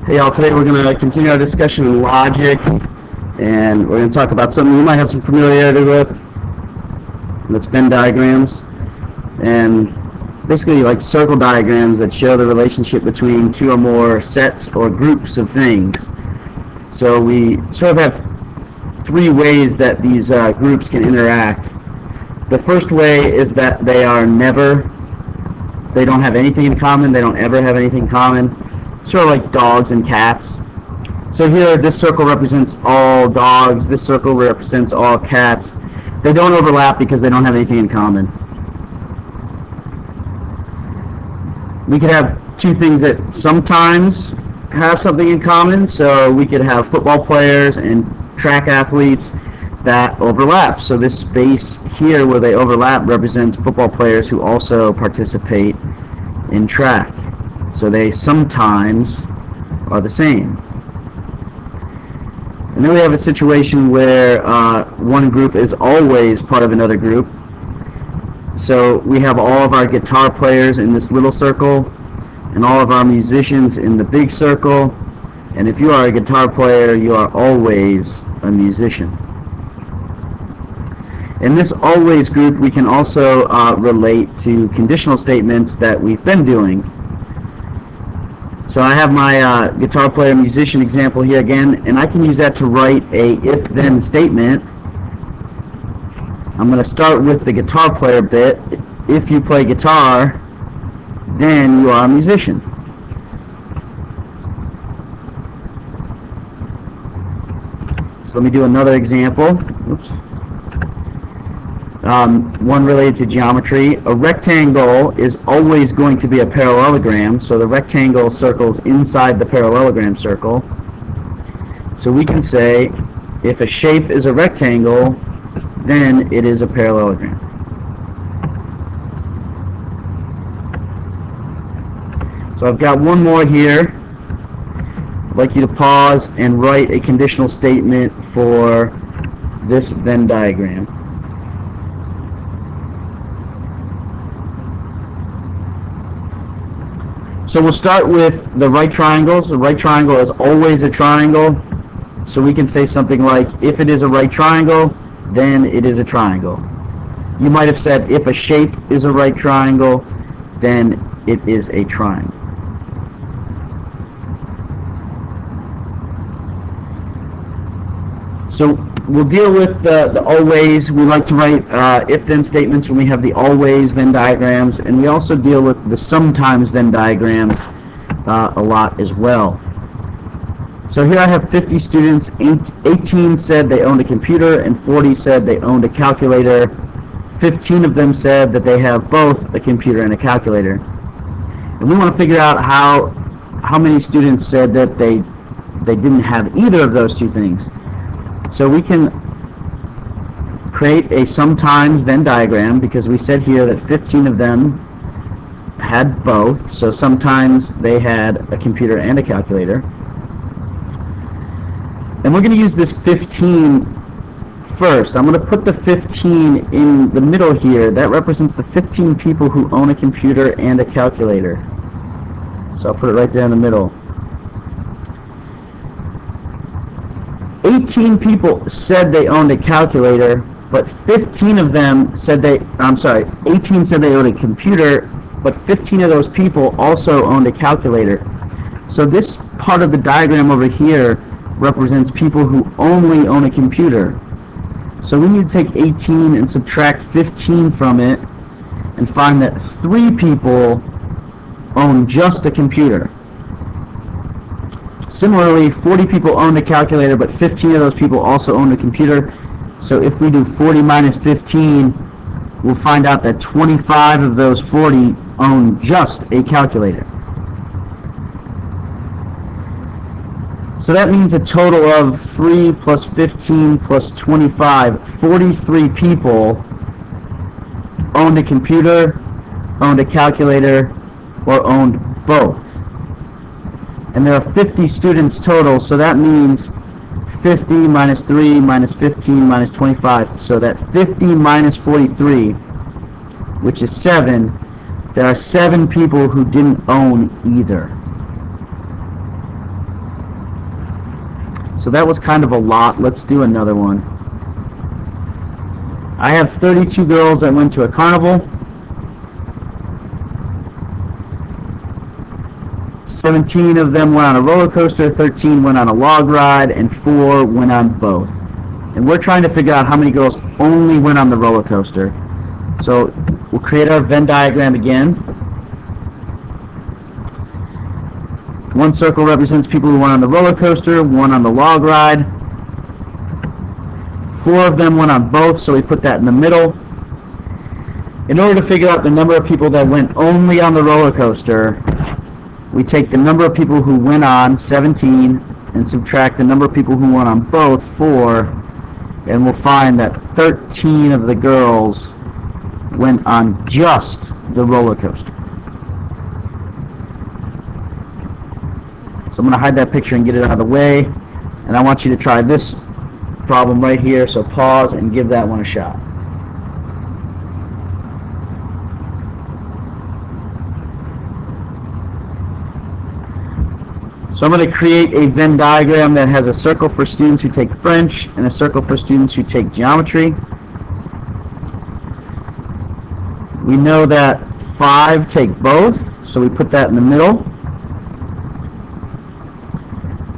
Hey y'all, today we're going to continue our discussion in logic, and we're going to talk about something you might have some familiarity with. That's Venn diagrams, and basically like circle diagrams that show the relationship between two or more sets or groups of things. So we sort of have three ways that these groups can interact. The first way is that they don't have anything in common, they don't ever have anything in common. Sort of like dogs and cats. So here, this circle represents all dogs, this circle represents all cats. They don't overlap because they don't have anything in common. We could have two things that sometimes have something in common, so we could have football players and track athletes that overlap. So this space here where they overlap represents football players who also participate in track. So they sometimes are the same. And then we have a situation where one group is always part of another group. So we have all of our guitar players in this little circle and all of our musicians in the big circle. And if you are a guitar player, you are always a musician. In this always group, we can also relate to conditional statements that we've been doing. So I have my guitar player musician example here again, and I can use that to write a if-then statement. I'm going to start with the guitar player bit. If you play guitar, then you are a musician. So let me do another example. Oops. One related to geometry. A rectangle is always going to be a parallelogram, so the rectangle circles inside the parallelogram circle. So we can say if a shape is a rectangle, then it is a parallelogram. So I've got one more here. I'd like you to pause and write a conditional statement for this Venn diagram. So we'll start with the right triangles. The right triangle is always a triangle. So we can say something like, if it is a right triangle, then it is a triangle. You might have said, if a shape is a right triangle, then it is a triangle. So we'll deal with the always. We like to write if-then statements when we have the always Venn diagrams, and we also deal with the sometimes Venn diagrams a lot as well. So here I have 50 students. 18 said they owned a computer, and 40 said they owned a calculator. 15 of them said that they have both a computer and a calculator. And we want to figure out how many students said that they didn't have either of those two things. So we can create a sometimes Venn diagram because we said here that 15 of them had both. So sometimes they had a computer and a calculator. And we're going to use this 15 first. I'm going to put the 15 in the middle here. That represents the 15 people who own a computer and a calculator. So I'll put it right there in the middle. 18 people said they owned a calculator, but 15 of them said 18 said they owned a computer, but 15 of those people also owned a calculator. So this part of the diagram over here represents people who only own a computer. So we need to take 18 and subtract 15 from it and find that 3 people own just a computer. Similarly, 40 people owned a calculator, but 15 of those people also owned a computer. So if we do 40 minus 15, we'll find out that 25 of those 40 own just a calculator. So that means a total of 3 plus 15 plus 25, 43 people owned a computer, owned a calculator, or owned both. And there are 50 students total, so that means 50 minus 3 minus 15 minus 25. So that 50 minus 43, which is 7, there are 7 people who didn't own either. So that was kind of a lot. Let's do another one. I have 32 girls that went to a carnival. 17 of them went on a roller coaster, 13 went on a log ride, and 4 went on both. And we're trying to figure out how many girls only went on the roller coaster. So we'll create our Venn diagram again. One circle represents people who went on the roller coaster, 1 on the log ride. 4 of them went on both, so we put that in the middle. In order to figure out the number of people that went only on the roller coaster, we take the number of people who went on, 17, and subtract the number of people who went on both, 4, and we'll find that 13 of the girls went on just the roller coaster. So I'm going to hide that picture and get it out of the way, and I want you to try this problem right here, so pause and give that one a shot. So I'm going to create a Venn diagram that has a circle for students who take French and a circle for students who take geometry. We know that 5 take both, so we put that in the middle.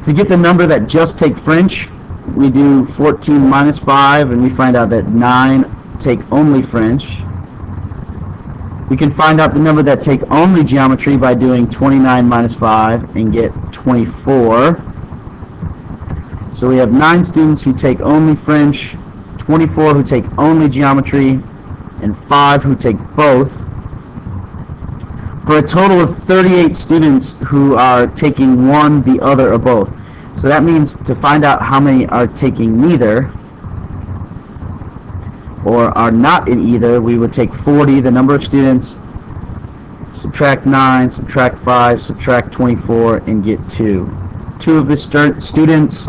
To get the number that just take French, we do 14 minus 5, and we find out that 9 take only French. We can find out the number that take only geometry by doing 29 minus 5 and get 24. So we have 9 students who take only French, 24 who take only geometry, and 5 who take both, for a total of 38 students who are taking one, the other, or both. So that means to find out how many are taking neither, or are not in either, we would take 40, the number of students, subtract 9, subtract 5, subtract 24, and get 2. 2 of the students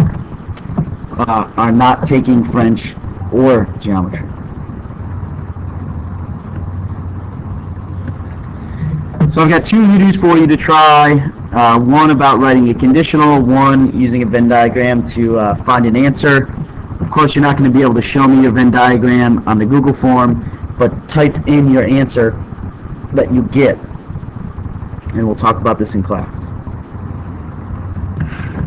are not taking French or geometry. So I've got 2 videos for you to try. One about writing a conditional, one using a Venn diagram to find an answer. Of course, you're not going to be able to show me your Venn diagram on the Google form, but type in your answer that you get, and we'll talk about this in class.